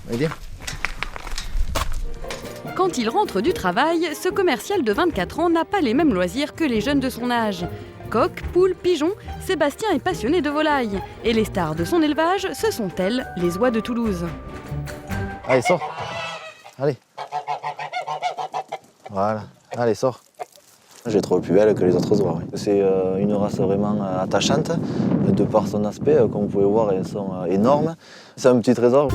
allez, viens. Quand il rentre du travail, ce commercial de 24 ans n'a pas les mêmes loisirs que les jeunes de son âge. Coq, poule, pigeon, Sébastien est passionné de volailles. Et les stars de son élevage, ce sont elles, les oies de Toulouse. Allez, sors. Allez. Voilà. Allez, sors. Je les trouve plus belles que les autres oies. Oui. C'est une race vraiment attachante, de par son aspect. Comme vous pouvez voir, elles sont énormes. C'est un petit trésor.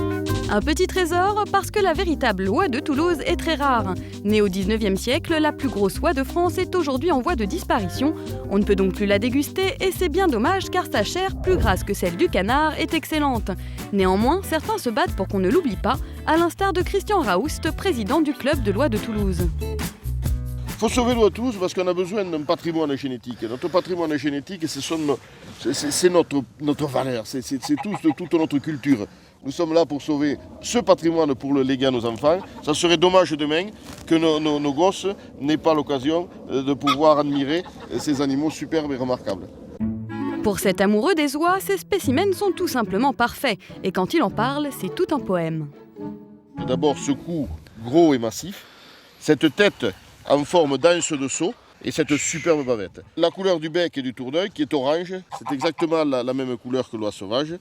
Un petit trésor parce que la véritable oie de Toulouse est très rare. Née au 19e siècle, la plus grosse oie de France est aujourd'hui en voie de disparition. On ne peut donc plus la déguster et c'est bien dommage car sa chair, plus grasse que celle du canard, est excellente. Néanmoins, certains se battent pour qu'on ne l'oublie pas, à l'instar de Christian Raoust, président du club de l'oie de Toulouse. Il faut sauver l'oie de Toulouse parce qu'on a besoin d'un patrimoine génétique. Notre patrimoine génétique, c'est notre valeur, c'est toute notre culture. Nous sommes là pour sauver ce patrimoine, pour le léguer à nos enfants. Ça serait dommage demain que nos gosses n'aient pas l'occasion de pouvoir admirer ces animaux superbes et remarquables. Pour cet amoureux des oies, ces spécimens sont tout simplement parfaits. Et quand il en parle, c'est tout un poème. D'abord ce cou gros et massif, cette tête en forme d'anse de seau et cette superbe bavette. La couleur du bec et du tour d'œil qui est orange, c'est exactement la même couleur que l'oie sauvage.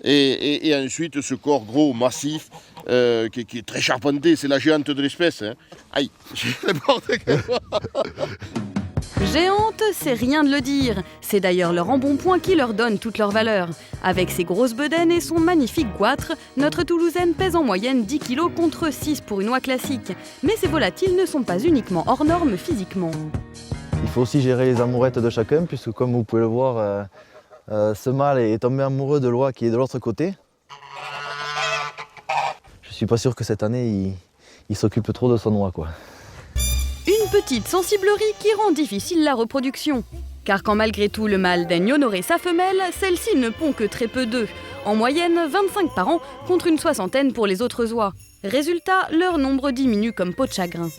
Et ensuite ce corps gros, massif, qui est très charpenté, c'est la géante de l'espèce. Hein. Aïe, j'ai n'importe quoi. Géante, c'est rien de le dire. C'est d'ailleurs leur embonpoint qui leur donne toute leur valeur. Avec ses grosses bedaines et son magnifique goitre, notre Toulousaine pèse en moyenne 10 kg contre 6 pour une oie classique. Mais ces volatiles ne sont pas uniquement hors normes physiquement. Il faut aussi gérer les amourettes de chacun, puisque comme vous pouvez le voir, ce mâle est tombé amoureux de l'oie qui est de l'autre côté. Je suis pas sûr que cette année, il s'occupe trop de son oie, quoi. Une petite sensiblerie qui rend difficile la reproduction. Car quand malgré tout le mâle daigne honorer sa femelle, celle-ci ne pond que très peu d'œufs. En moyenne, 25 par an contre une soixantaine pour les autres oies. Résultat, leur nombre diminue comme peau de chagrin.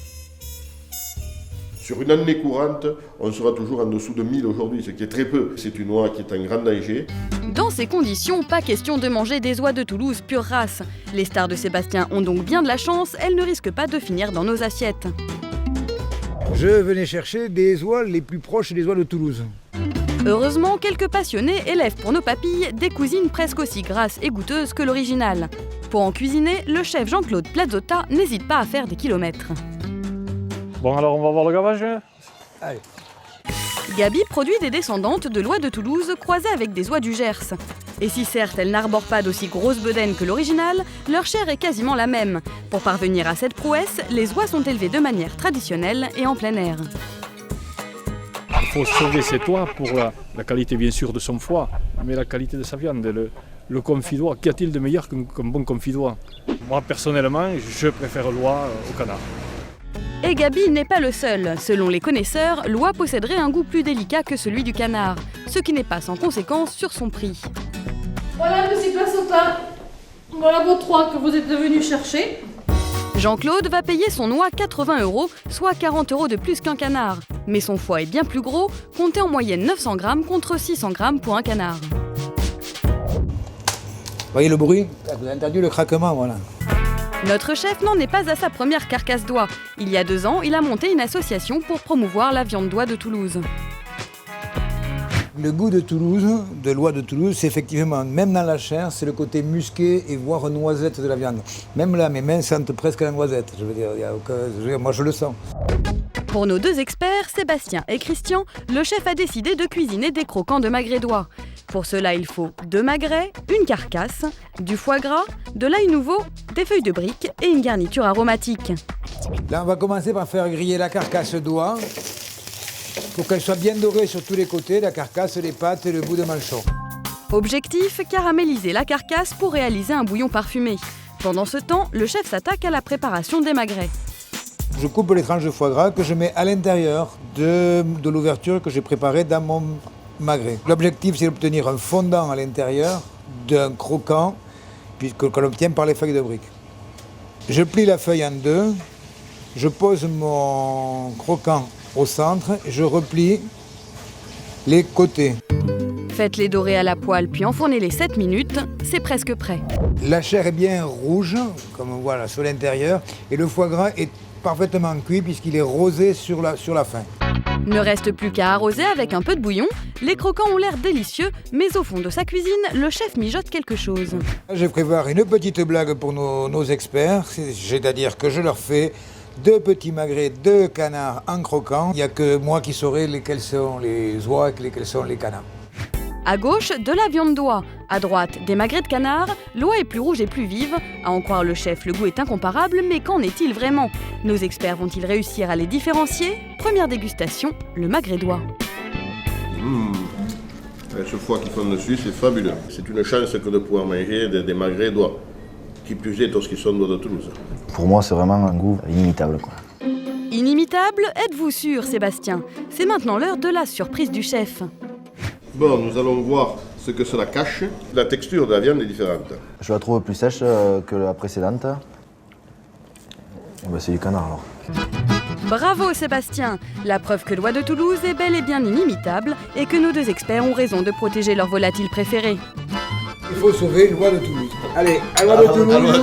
Sur une année courante, on sera toujours en dessous de 1000 aujourd'hui, ce qui est très peu. C'est une oie qui est en grand danger. Dans ces conditions, pas question de manger des oies de Toulouse pure race. Les stars de Sébastien ont donc bien de la chance, elles ne risquent pas de finir dans nos assiettes. Je venais chercher des oies les plus proches des oies de Toulouse. Heureusement, quelques passionnés élèvent pour nos papilles des cousines presque aussi grasses et goûteuses que l'original. Pour en cuisiner, le chef Jean-Claude Plazotta n'hésite pas à faire des kilomètres. Bon, alors on va voir le gavage. Allez. Gabi produit des descendantes de l'oie de Toulouse croisées avec des oies du Gers. Et si certes elles n'arborent pas d'aussi grosses bedaines que l'original, leur chair est quasiment la même. Pour parvenir à cette prouesse, les oies sont élevées de manière traditionnelle et en plein air. Il faut sauver cette oie pour la qualité bien sûr de son foie, mais la qualité de sa viande. Le confit d'oie, qu'y a-t-il de meilleur qu'un bon confit d'oie? Moi personnellement, je préfère l'oie au canard. Et Gabi n'est pas le seul. Selon les connaisseurs, l'oie posséderait un goût plus délicat que celui du canard, ce qui n'est pas sans conséquence sur son prix. Voilà, monsieur Plazotta. Voilà vos 3 que vous êtes venus chercher. Jean-Claude va payer son oie 80 €, soit 40 € de plus qu'un canard. Mais son foie est bien plus gros, comptez en moyenne 900 grammes contre 600 grammes pour un canard. Voyez le bruit? Vous avez entendu le craquement, voilà. Notre chef n'en est pas à sa première carcasse d'oie. Il y a 2 ans, il a monté une association pour promouvoir la viande d'oie de Toulouse. Le goût de Toulouse, de l'oie de Toulouse, c'est effectivement, même dans la chair, c'est le côté musqué et voire noisette de la viande. Même là, mes mains sentent presque la noisette. Je veux dire, moi je le sens. Pour nos 2 experts, Sébastien et Christian, le chef a décidé de cuisiner des croquants de magret d'oie. Pour cela, il faut 2 magrets, une carcasse, du foie gras, de l'ail nouveau, des feuilles de brique et une garniture aromatique. Là, on va commencer par faire griller la carcasse d'oie pour qu'elle soit bien dorée sur tous les côtés, la carcasse, les pattes et le bout de manchon. Objectif, caraméliser la carcasse pour réaliser un bouillon parfumé. Pendant ce temps, le chef s'attaque à la préparation des magrets. Je coupe les tranches de foie gras que je mets à l'intérieur de l'ouverture que j'ai préparée dans mon magret. L'objectif, c'est d'obtenir un fondant à l'intérieur d'un croquant que l'on obtient par les feuilles de brique. Je plie la feuille en 2, je pose mon croquant au centre et je replie les côtés. Faites-les dorer à la poêle puis enfournez-les 7 minutes, c'est presque prêt. La chair est bien rouge, comme on voit là sur l'intérieur, et le foie gras est parfaitement cuit puisqu'il est rosé sur la fin. Ne reste plus qu'à arroser avec un peu de bouillon. Les croquants ont l'air délicieux, mais au fond de sa cuisine, le chef mijote quelque chose. Je prépare une petite blague pour nos experts, c'est-à-dire que je leur fais 2 petits magrets de canard en croquant. Il n'y a que moi qui saurai lesquels sont les oies et lesquels sont les canards. À gauche, de la viande d'oie. À droite, des magrets de canard. L'oie est plus rouge et plus vive. À en croire le chef, le goût est incomparable, mais qu'en est-il vraiment? Nos experts vont-ils réussir à les différencier? Première dégustation, le magret d'oie. Avec ce foie qui fond dessus, c'est fabuleux. C'est une chance que de pouvoir manger des magrets d'oie. Qui plus est, lorsqu'ils sont d'oie de Toulouse. Pour moi, c'est vraiment un goût inimitable, quoi. Inimitable, êtes-vous sûr, Sébastien? C'est maintenant l'heure de la surprise du chef. Bon, nous allons voir ce que cela cache. La texture de la viande est différente. Je la trouve plus sèche que la précédente. Ben, c'est du canard alors. Bravo Sébastien! La preuve que l'oie de Toulouse est bel et bien inimitable et que nos 2 experts ont raison de protéger leur volatile préféré. Il faut sauver l'oie de Toulouse. Allez, à l'oie de Toulouse.